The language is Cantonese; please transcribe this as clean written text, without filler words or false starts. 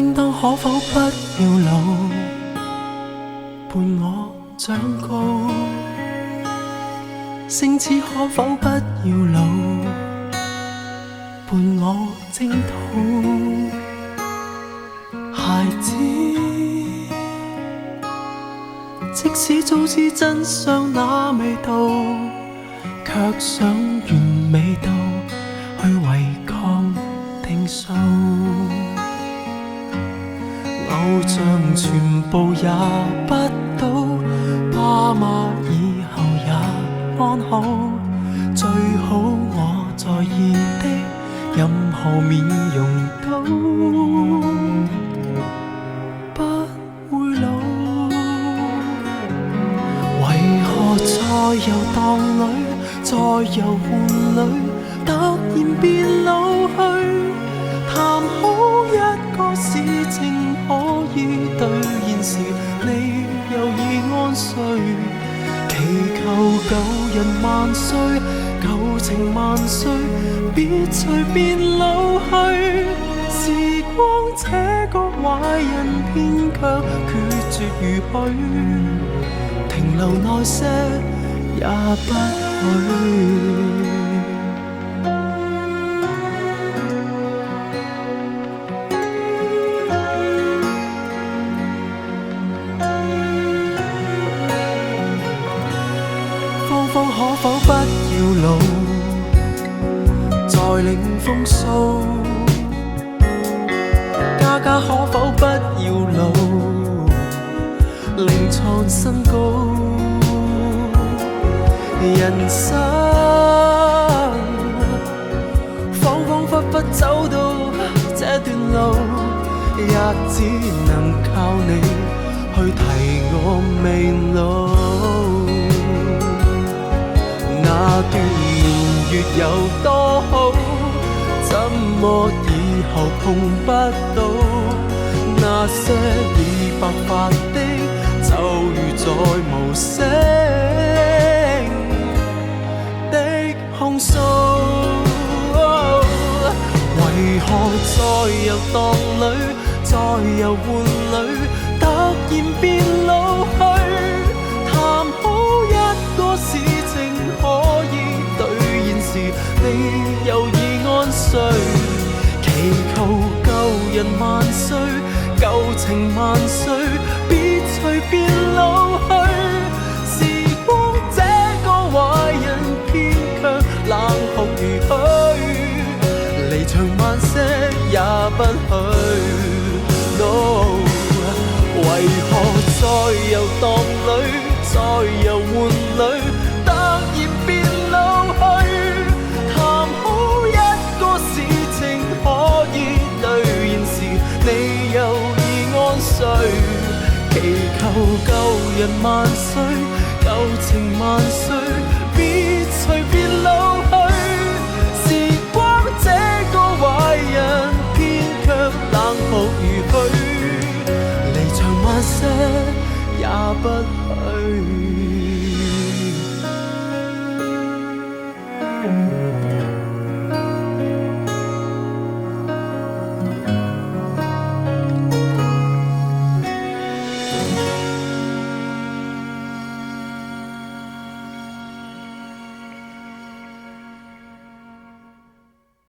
應當可否不要老，伴我長高？星矢可否不要老，伴我征討？孩子，即使早知真相那味道，卻想完美到去違抗定數。偶像全部也不到，爸媽以後也安好，最好我在意的任何面容都不會老。為何在遊蕩裏，在遊玩裏，突然變老去？談好一個事情可以兌現時，你又已安睡。祈求舊人萬歲，舊情萬歲，別隨便老去。時光這個壞人，偏卻決絕如許，停留耐些也不許。可否不要老，再領風騷？家家可否不要老，另創新高？人生恍恍惚惚走到這段路，也只能靠你去提我未老。那段年月有多好，怎麼以後碰不到？那些已白髮的，就如在無聲的控訴。為何在遊蕩裏，在遊玩裏，突然變老去？談好一個事情可以兌現時，你又已安睡。祈求舊人萬歲，舊情萬歲，別隨便老去。時光這個壞人，偏卻冷酷如許，離場慢些也不許。No， 為何在遊蕩裏，在遊玩裏，突然變老去？談好一個事情可以兌現時，你又已安睡。祈求舊人萬歲，舊情萬歲，別隨便老去。時光這個壞人，偏卻冷酷如許，離場慢些也不許。